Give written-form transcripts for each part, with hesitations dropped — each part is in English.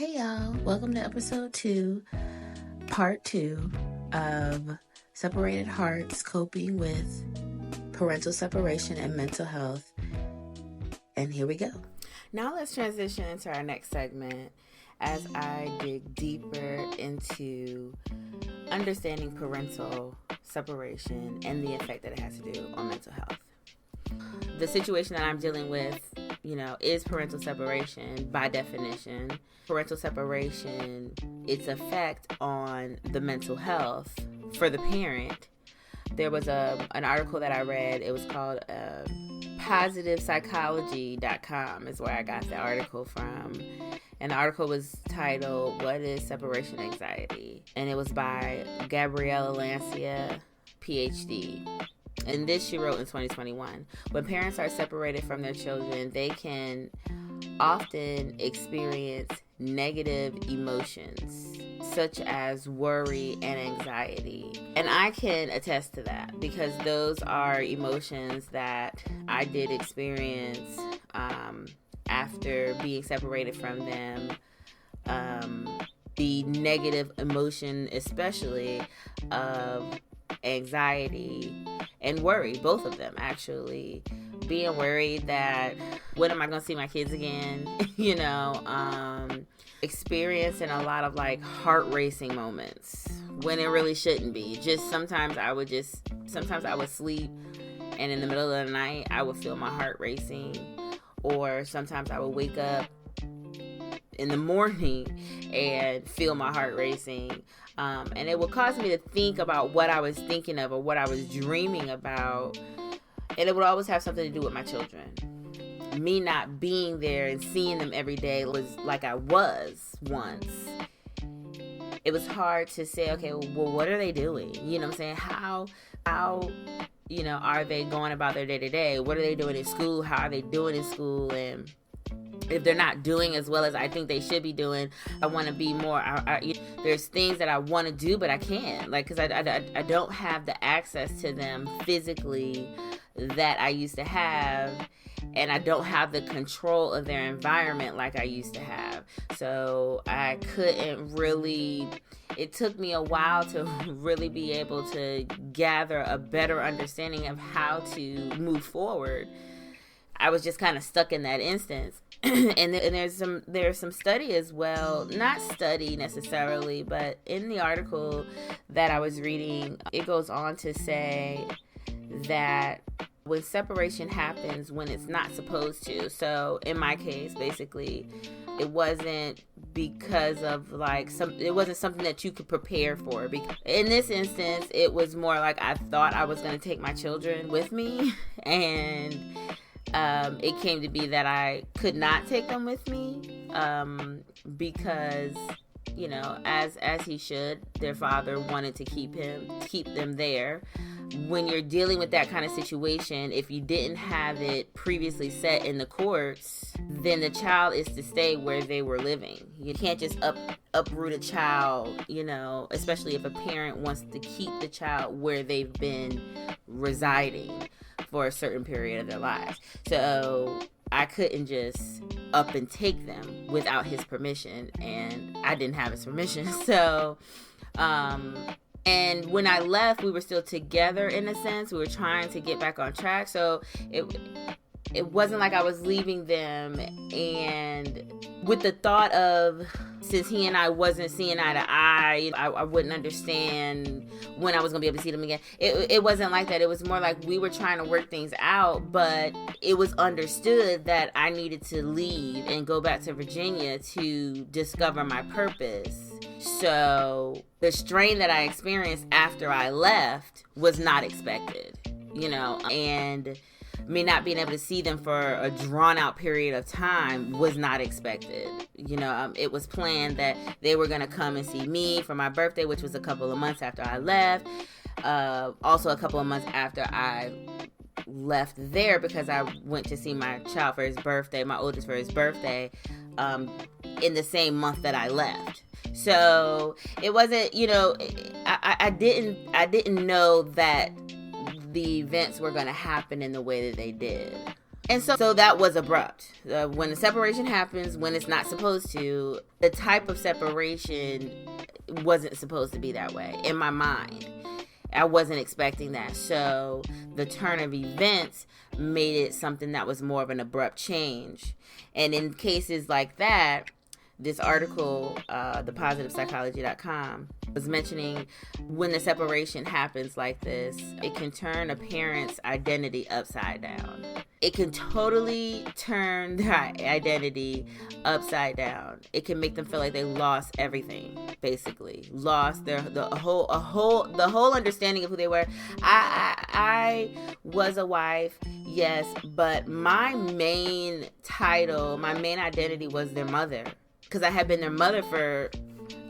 Hey y'all, welcome to episode 2, part 2 of Separated Hearts, Coping with Parental Separation and Mental Health. And here we go. Now let's transition into our next segment as I dig deeper into understanding parental separation and the effect that it has to do on mental health. The situation that I'm dealing with, is parental separation by definition. Parental separation, its effect on the mental health for the parent. There was an article that I read. It was called positivepsychology.com is where I got the article from. And the article was titled, "What is Separation Anxiety?" And it was by Gabriella Lancia, PhD. And this she wrote in 2021. When parents are separated from their children, they can often experience negative emotions such as worry and anxiety. And I can attest to that because those are emotions that I did experience after being separated from them. The negative emotion, especially of anxiety and worry, both of them actually. Being worried that when am I going to see my kids again? Experiencing a lot of heart racing moments when it really shouldn't be. Sometimes I would sleep and in the middle of the night I would feel my heart racing, or sometimes I would wake up in the morning and feel my heart racing. And it would cause me to think about what I was thinking of or what I was dreaming about. And it would always have something to do with my children. Me not being there and seeing them every day was like I was once. It was hard to say, okay, well, what are they doing? You know what I'm saying? How are they going about their day to day? What are they doing in school? How are they doing in school? And if they're not doing as well as I think they should be doing, I want to be more. There's things that I want to do, but I can't, because I don't have the access to them physically that I used to have, and I don't have the control of their environment like I used to have. So I couldn't really. It took me a while to really be able to gather a better understanding of how to move forward. I was just kind of stuck in that instance. And there's some study as well, not study necessarily, but in the article that I was reading, it goes on to say that when separation happens when it's not supposed to, so in my case, basically, it wasn't because of it wasn't something that you could prepare for. In this instance, it was more like I thought I was going to take my children with me, and it came to be that I could not take them with me because, as he should, their father wanted to keep them there. When you're dealing with that kind of situation, if you didn't have it previously set in the courts, then the child is to stay where they were living. You can't just uproot a child, especially if a parent wants to keep the child where they've been residing for a certain period of their lives. So I couldn't just up and take them without his permission, and I didn't have his permission. So, and when I left, we were still together in a sense. We were trying to get back on track. So it wasn't like I was leaving them and with the thought of, since he and I wasn't seeing eye to eye, I wouldn't understand when I was going to be able to see them again. It wasn't like that. It was more like we were trying to work things out, but it was understood that I needed to leave and go back to Virginia to discover my purpose. So the strain that I experienced after I left was not expected, and me not being able to see them for a drawn out period of time was not expected. It was planned that they were going to come and see me for my birthday, which was a couple of months after I left. Also a couple of months after I left there, because I went to see my child for his birthday, my oldest for his birthday, in the same month that I left. So it wasn't, I didn't know that the events were going to happen in the way that they did. And so that was abrupt. When the separation happens, when it's not supposed to, the type of separation wasn't supposed to be that way in my mind. I wasn't expecting that. So the turn of events made it something that was more of an abrupt change. And in cases like that, this article, thepositivepsychology.com, was mentioning when the separation happens like this, it can turn a parent's identity upside down. It can totally turn their identity upside down. It can make them feel like they lost everything, basically. Lost the whole understanding of who they were. I was a wife, yes, but my main title, my main identity was their mother. Because I had been their mother for,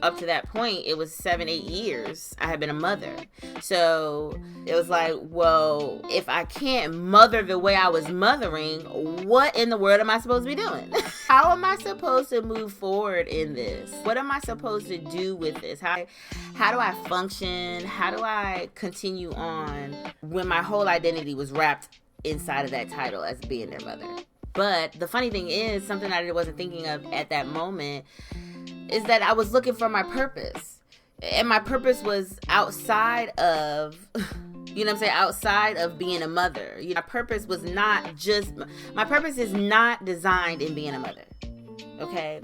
up to that point, it was 7-8 years I had been a mother. So it was like, well, if I can't mother the way I was mothering, what in the world am I supposed to be doing? How am I supposed to move forward in this? What am I supposed to do with this? How do I function? How do I continue on when my whole identity was wrapped inside of that title as being their mother? But the funny thing is, something I wasn't thinking of at that moment is that I was looking for my purpose. And my purpose was outside of, you know what I'm saying, outside of being a mother. You know, my purpose is not designed in being a mother. Okay?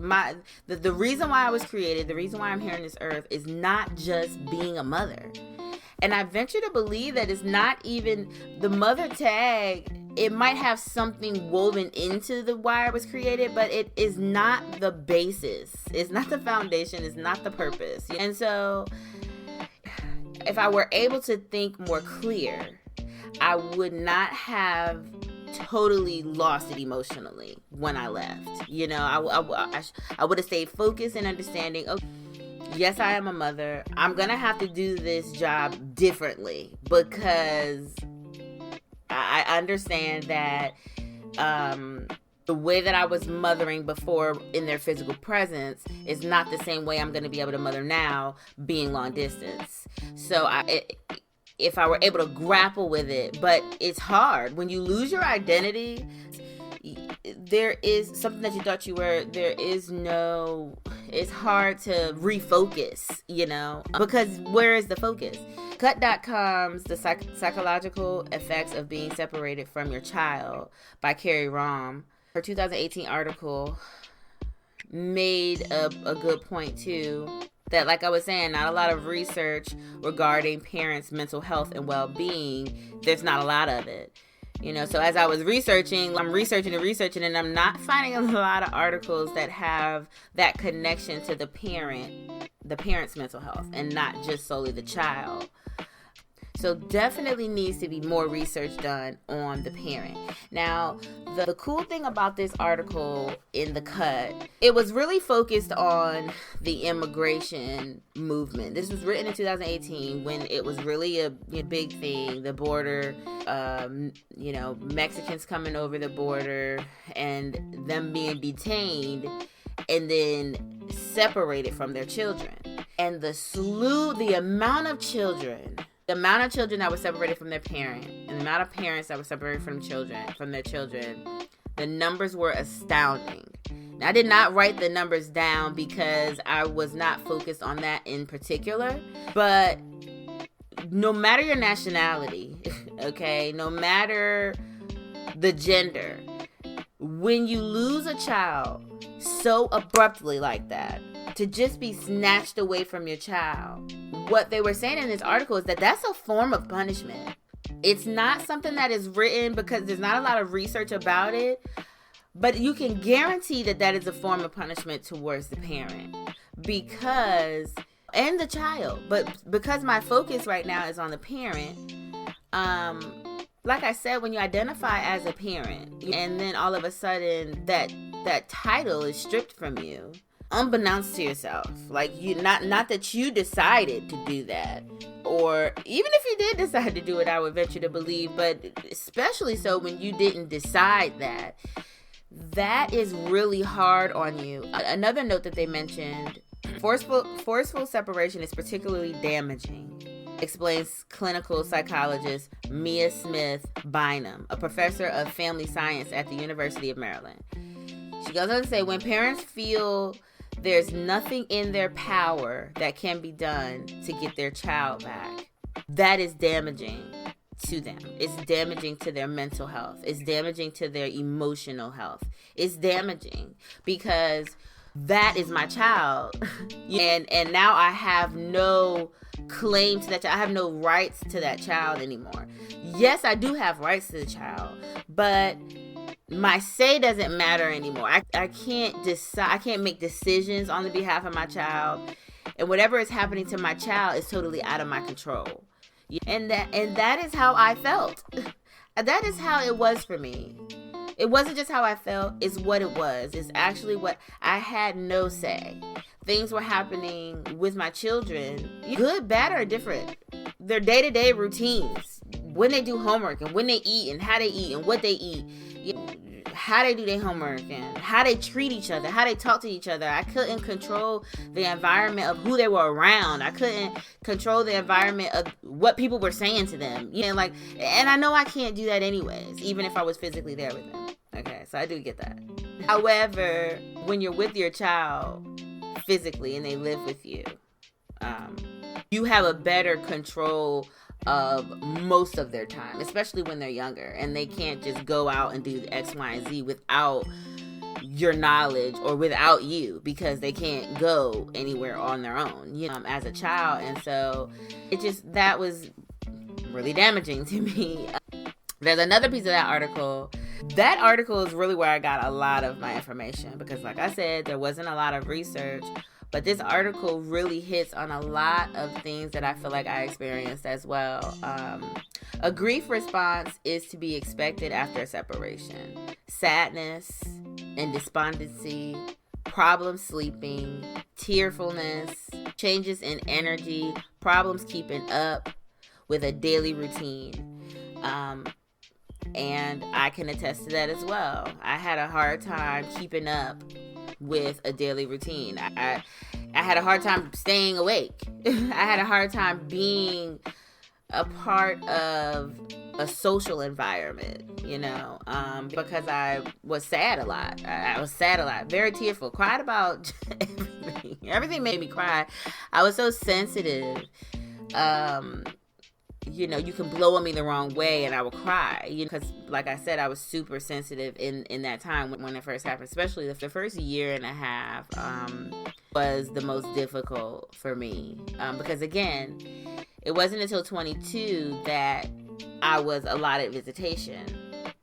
The reason why I was created, the reason why I'm here on this earth is not just being a mother. And I venture to believe that it's not even the mother tag. It might have something woven into the why I was created, but it is not the basis. It's not the foundation. It's not the purpose. And so if I were able to think more clear, I would not have totally lost it emotionally when I left. You know, I would have stayed focused and understanding, okay, yes, I am a mother. I'm going to have to do this job differently because I understand that the way that I was mothering before in their physical presence is not the same way I'm going to be able to mother now being long distance. So if I were able to grapple with it, but it's hard. When you lose your identity, there is something that you thought you were, it's hard to refocus, you know, because where is the focus? Cut.com's The Psychological Effects of Being Separated from Your Child by Carrie Rom. Her 2018 article made a good point too, that like I was saying, not a lot of research regarding parents' mental health and well-being. There's not a lot of it. You know, so as I was researching, I'm researching, and I'm not finding a lot of articles that have that connection to the parent's mental health, and not just solely the child. So definitely needs to be more research done on the parent. Now, the cool thing about this article in The Cut, it was really focused on the immigration movement. This was written in 2018 when it was really a big thing, the border, Mexicans coming over the border and them being detained and then separated from their children. And the amount of children that were separated from their parent, and the amount of parents that were separated from their children, the numbers were astounding. Now, I did not write the numbers down because I was not focused on that in particular, but no matter your nationality, okay, no matter the gender, when you lose a child so abruptly like that, to just be snatched away from your child, what they were saying in this article is that that's a form of punishment. It's not something that is written because there's not a lot of research about it, but you can guarantee that is a form of punishment towards the parent and the child. But because my focus right now is on the parent, like I said, when you identify as a parent and then all of a sudden that title is stripped from you, unbeknownst to yourself, like not that you decided to do that, or even if you did decide to do it, I would venture to believe, but especially so when you didn't decide that is really hard on you. Another note that they mentioned, forceful separation is particularly damaging explains clinical psychologist Mia Smith Bynum, a professor of family science at the University of Maryland. She goes on to say, when parents feel there's nothing in their power that can be done to get their child back, that is damaging to them. It's damaging to their mental health. It's damaging to their emotional health. It's damaging because that is my child. and now I have no claim to that child. I have no rights to that child anymore. Yes, I do have rights to the child, but my say doesn't matter anymore. I can't decide. I can't make decisions on the behalf of my child, and whatever is happening to my child is totally out of my control. And that is how I felt. That is how it was for me. It wasn't just how I felt, it's what it was. It's actually what I had no say. Things were happening with my children, good, bad, or different. Their day-to-day routines, when they do homework and when they eat and how they eat and what they eat, how they do their homework and how they treat each other, how they talk to each other. I couldn't control the environment of who they were around. I couldn't control the environment of what people were saying to them. And I know I can't do that anyways, even if I was physically there with them. Okay, so I do get that. However, when you're with your child physically and they live with you, you have a better control of most of their time, especially when they're younger and they can't just go out and do X, Y, and Z without your knowledge or without you, because they can't go anywhere on their own, as a child. And so that was really damaging to me. There's another piece of that article. That article is really where I got a lot of my information, because like I said, there wasn't a lot of research. But this article really hits on a lot of things that I feel like I experienced as well. A grief response is to be expected after a separation. Sadness and despondency, problem sleeping, tearfulness, changes in energy, problems keeping up with a daily routine. And I can attest to that as well. I had a hard time keeping up with a daily routine. I had a hard time staying awake. I had a hard time being a part of a social environment, because I was sad a lot. I was sad a lot, very tearful, cried about everything. Everything made me cry. I was so sensitive. You can blow on me the wrong way and I will cry, because like I said, I was super sensitive in that time when it first happened, especially the first year and a half was the most difficult for me, because again, it wasn't until 22 that I was allotted visitation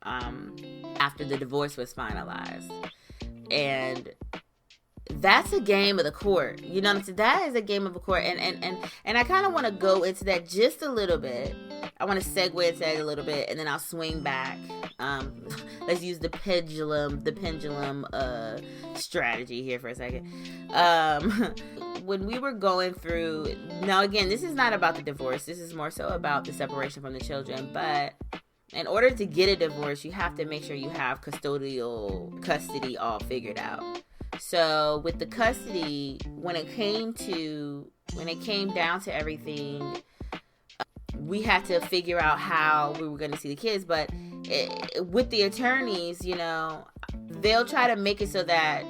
after the divorce was finalized. And that's a game of the court. You know what I'm saying? That is a game of the court. And I kind of want to go into that just a little bit. I want to segue into that a little bit, and then I'll swing back. Let's use the pendulum strategy here for a second. When we were going through, now again, this is not about the divorce. This is more so about the separation from the children. But in order to get a divorce, you have to make sure you have custodial custody all figured out. So with the custody, when it came down to everything, we had to figure out how we were going to see the kids. But with the attorneys, they'll try to make it so that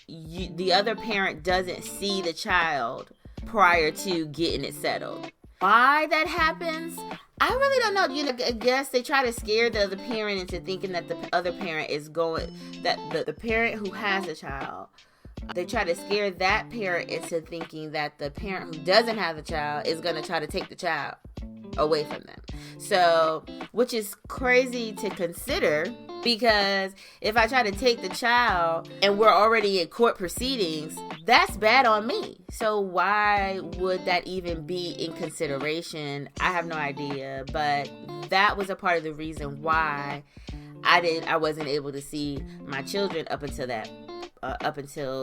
the other parent doesn't see the child prior to getting it settled. Why that happens, I really don't know. I guess they try to scare the other parent into thinking that the other parent is that the parent who has a child, they try to scare that parent into thinking that the parent who doesn't have the child is going to try to take the child away from them. So, which is crazy to consider, because if I try to take the child and we're already in court proceedings, that's bad on me. So why would that even be in consideration? I have no idea, but that was a part of the reason why I wasn't able to see my children up until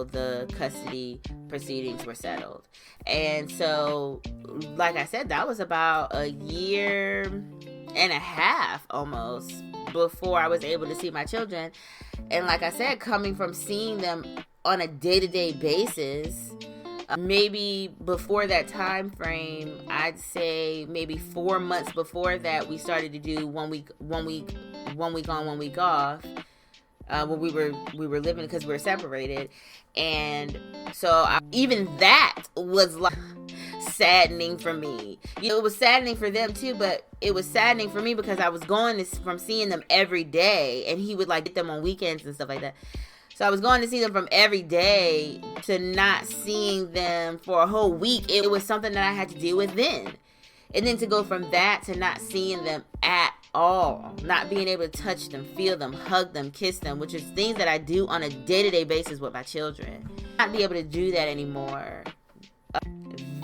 the custody proceedings were settled. And so, like I said, that was about a year and a half almost before I was able to see my children. And like I said, coming from seeing them on a day-to-day basis, Maybe before that time frame, I'd say maybe 4 months before that, we started to do 1 week on, 1 week off. When we were living, because we were separated, and so even that was like saddening for me. It was saddening for them too, but it was saddening for me because I was going from seeing them every day, and he would like get them on weekends and stuff like that. So I was going to see them from every day to not seeing them for a whole week. It was something that I had to deal with then. And then to go from that to not seeing them at all, not being able to touch them, feel them, hug them, kiss them, which is things that I do on a day-to-day basis with my children. Not be able to do that anymore.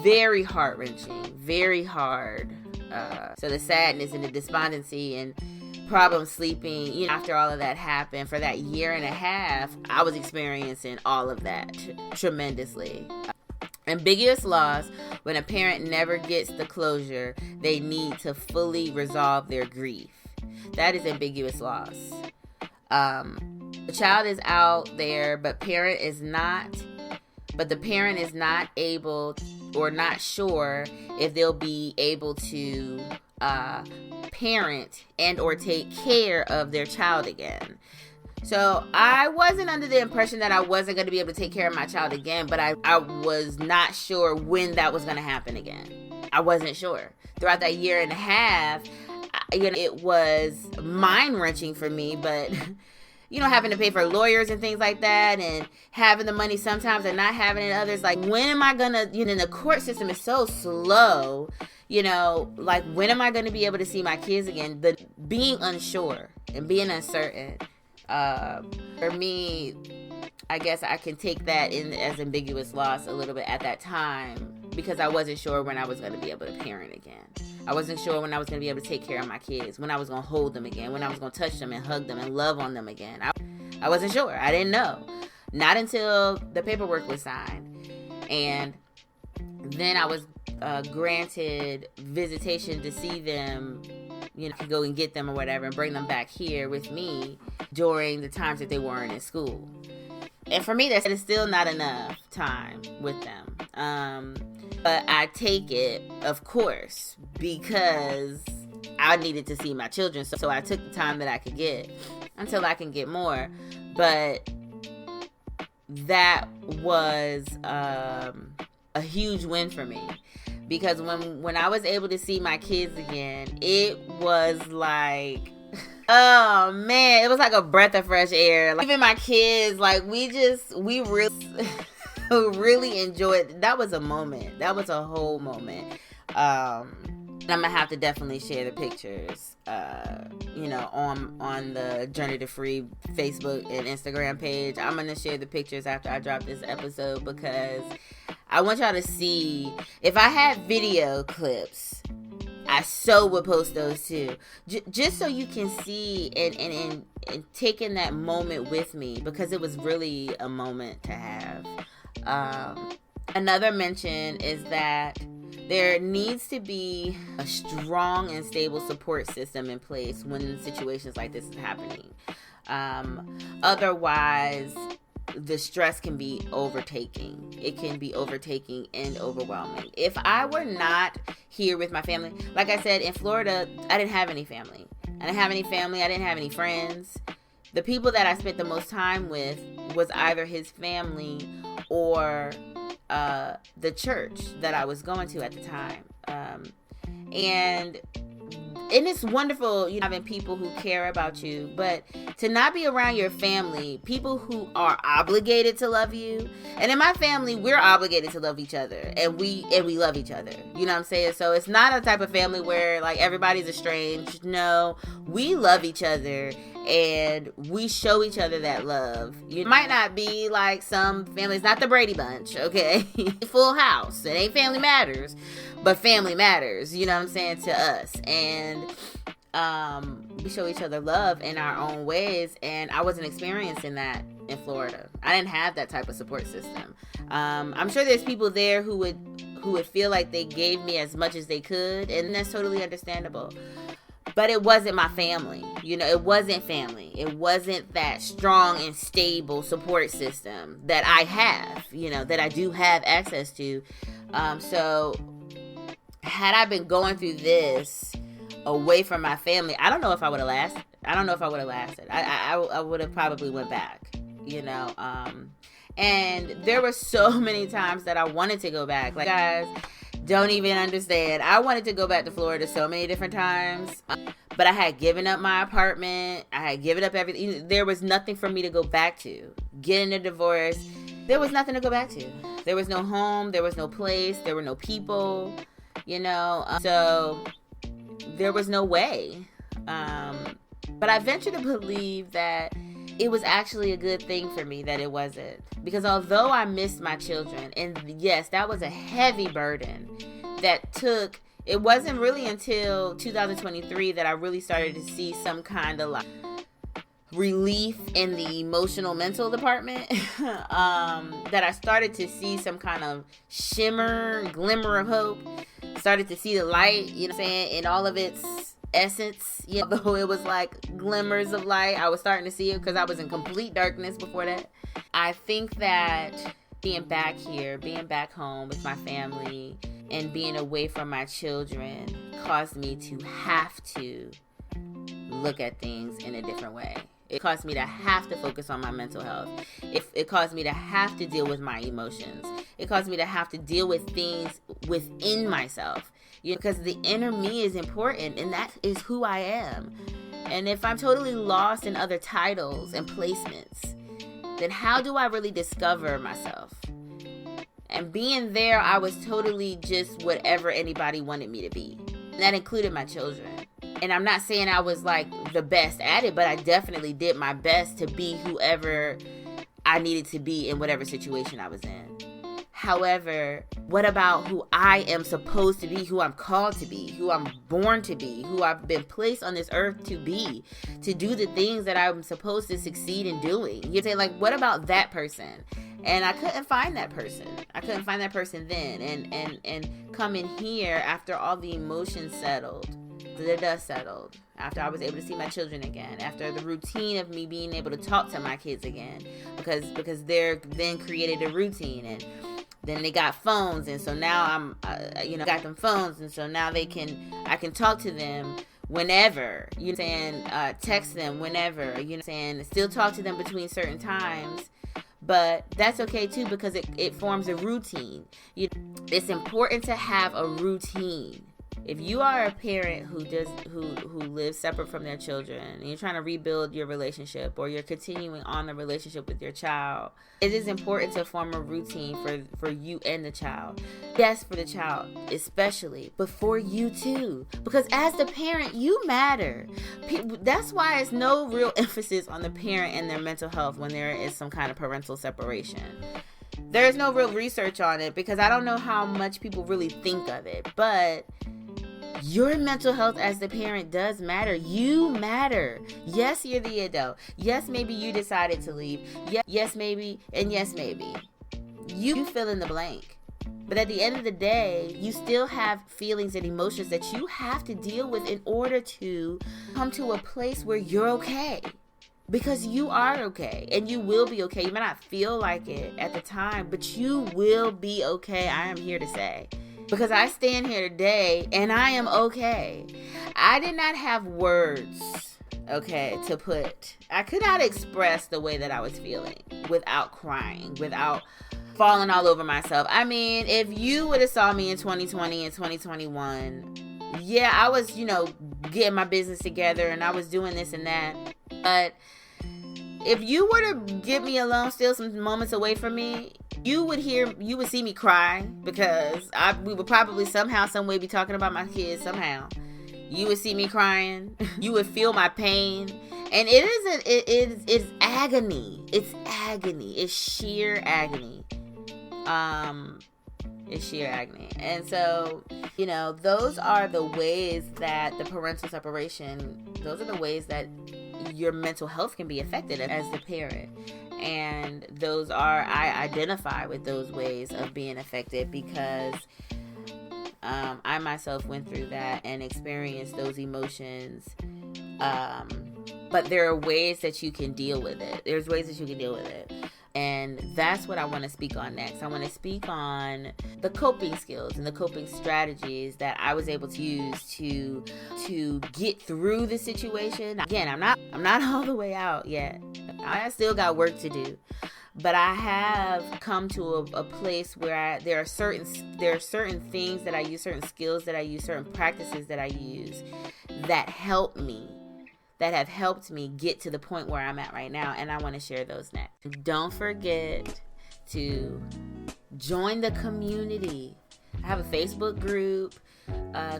Very heart-wrenching, very hard. So the sadness and the despondency and problem sleeping, after all of that happened, for that year and a half, I was experiencing all of that tremendously. Ambiguous loss: when a parent never gets the closure they need to fully resolve their grief. That is ambiguous loss. The child is out there, but the parent is not able or not sure if they'll be able to parent and or take care of their child again. So I wasn't under the impression that I wasn't going to be able to take care of my child again, but I was not sure when that was going to happen again. I wasn't sure. Throughout that year and a half, it was mind-wrenching for me, but having to pay for lawyers and things like that, and having the money sometimes and not having it others, like, when am I going to, the court system is so slow, like, when am I going to be able to see my kids again? The being unsure and being uncertain. For me, I guess I can take that in as ambiguous loss a little bit at that time, because I wasn't sure when I was going to be able to parent again. I wasn't sure when I was going to be able to take care of my kids, when I was going to hold them again, when I was going to touch them and hug them and love on them again. I wasn't sure. I didn't know. Not until the paperwork was signed. And then I was granted visitation to see them, to go and get them or whatever and bring them back here with me during the times that they weren't in school. And for me, that is still not enough time with them. But I take it, of course, because I needed to see my children. So I took the time that I could get until I can get more. But that was a huge win for me. Because when I was able to see my kids again, it was like, oh man, it was like a breath of fresh air. Like, even my kids, like, we really really enjoyed. That was a moment. That was a whole moment. I'm gonna have to definitely share the pictures, on the Journey to Free Facebook and Instagram page. I'm gonna share the pictures after I drop this episode, because I want y'all to see. If I had video clips, I would post those too, just so you can see and taking that moment with me, because it was really a moment to have. Another mention is that there needs to be a strong and stable support system in place when situations like this is happening. Otherwise, the stress can be overtaking. It can be overtaking and overwhelming. If I were not here with my family, like I said, in Florida, I didn't have any family. I didn't have any friends. The people that I spent the most time with was either his family or the church that I was going to at the time. And it's wonderful, having people who care about you, but to not be around your family, people who are obligated to love you. And in my family, we're obligated to love each other, and we love each other. You know what I'm saying? So it's not a type of family where like everybody's estranged. No, we love each other and we show each other that love. You might not be like some families, not the Brady Bunch, okay? Full house. It ain't Family Matters, but family matters, you know what I'm saying, to us. And we show each other love in our own ways, and I wasn't experiencing that in Florida. I didn't have that type of support system. I'm sure there's people there who would feel like they gave me as much as they could, and that's totally understandable. but it wasn't my family. It wasn't family. It wasn't that strong and stable support system that I have, that I do have access to. So had I been going through this away from my family, I don't know if I would have lasted. I would have probably went back, and there were so many times that I wanted to go back. Like, guys don't even understand. I wanted to go back to Florida so many different times, but I had given up my apartment. I had given up everything. There was nothing for me to go back to. Getting a divorce, there was nothing to go back to. There was no home. There was no place. There were no people, so there was no way. But I venture to believe that it was actually a good thing for me that it wasn't. Because although I missed my children, and yes, that was a heavy burden it wasn't really until 2023 that I really started to see some kind of relief in the emotional mental department. That I started to see some kind of glimmer of hope. Started to see the light, in all of its essence, though it was like glimmers of light. I was starting to see it because I was in complete darkness before that. I think that being back here, being back home with my family, and being away from my children caused me to have to look at things in a different way. It caused me to have to focus on my mental health. It caused me to have to deal with my emotions. It caused me to have to deal with things within myself. Because the inner me is important, and that is who I am. And if I'm totally lost in other titles and placements, then how do I really discover myself? And being there, I was totally just whatever anybody wanted me to be. And that included my children. And I'm not saying I was like the best at it, but I definitely did my best to be whoever I needed to be in whatever situation I was in. However, what about who I am supposed to be, who I'm called to be, who I'm born to be, who I've been placed on this earth to be, to do the things that I'm supposed to succeed in doing? You say, like, what about that person? And I couldn't find that person. I couldn't find that person then. And coming here after all the emotions settled, the dust settled, after I was able to see my children again, after the routine of me being able to talk to my kids again, because they're then created a routine, and then they got phones, and so now I'm, got them phones, and so now I can talk to them whenever, text them whenever, still talk to them between certain times, but that's okay too, because it forms a routine. It's important to have a routine. If you are a parent who lives separate from their children, and you're trying to rebuild your relationship, or you're continuing on the relationship with your child, it is important to form a routine for you and the child. Yes, for the child especially, but for you too. Because as the parent, you matter. That's why it's no real emphasis on the parent and their mental health when there is some kind of parental separation. There's no real research on it, because I don't know how much people really think of it, but your mental health as the parent does matter. You matter. Yes, you're the adult. Yes, maybe you decided to leave. Yes, maybe. And yes, maybe. You fill in the blank. But at the end of the day, you still have feelings and emotions that you have to deal with in order to come to a place where you're okay. Because you are okay, and you will be okay. You may not feel like it at the time, but you will be okay. I am here to say. Because I stand here today and I am okay. I did not have words, to put. I could not express the way that I was feeling without crying, without falling all over myself. I mean, if you would have saw me in 2020 and 2021, yeah, I was, getting my business together and I was doing this and that. But if you were to get me alone, still some moments away from me, you would see me cry, because we would probably somehow, some way be talking about my kids somehow. You would see me crying. You would feel my pain. And it's agony. It's agony. It's sheer agony. It's sheer agony. And so, those are the ways that the parental separation, those are the ways that your mental health can be affected as the parent. And I identify with those ways of being affected, because I myself went through that and experienced those emotions. But there are ways that you can deal with it. There's ways that you can deal with it. And that's what I want to speak on next. I want to speak on the coping skills and the coping strategies that I was able to use to get through the situation. Again, I'm not all the way out yet. I still got work to do. But I have come to a place where there are certain things that I use, certain skills that I use, certain practices that I use that have helped me get to the point where I'm at right now, and I want to share those next. Don't forget to join the community. I have a Facebook group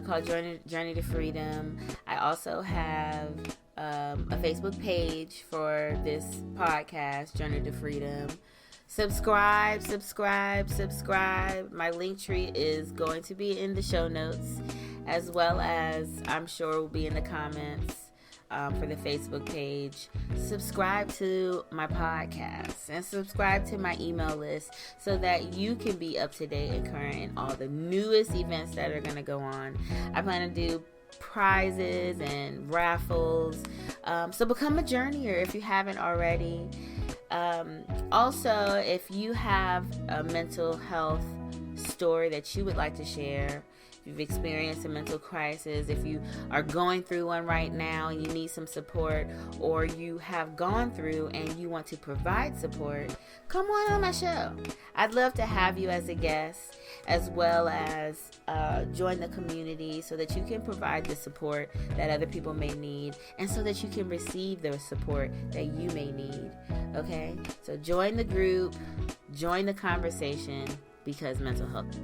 called Journey to Freedom. I also have a Facebook page for this podcast, Journey to Freedom. Subscribe. My link tree is going to be in the show notes, as well as I'm sure will be in the comments for the Facebook page. Subscribe to my podcast and subscribe to my email list so that you can be up to date and current in all the newest events that are going to go on. I plan to do prizes and raffles, so become a journeyer if you haven't already. Also, if you have a mental health story that you would like to share, if you've experienced a mental crisis, if you are going through one right now and you need some support, or you have gone through and you want to provide support, come on my show. I'd love to have you as a guest, as well as join the community so that you can provide the support that other people may need, and so that you can receive the support that you may need. Okay? So join the group, join the conversation, because mental health.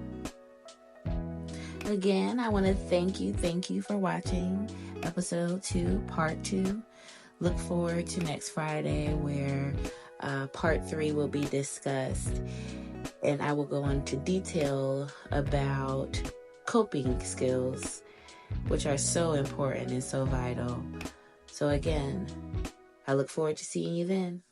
Again, I want to thank you for watching episode 2, part 2. Look forward to next Friday, where part 3 will be discussed, and I will go into detail about coping skills, which are so important and so vital. So again, I look forward to seeing you then.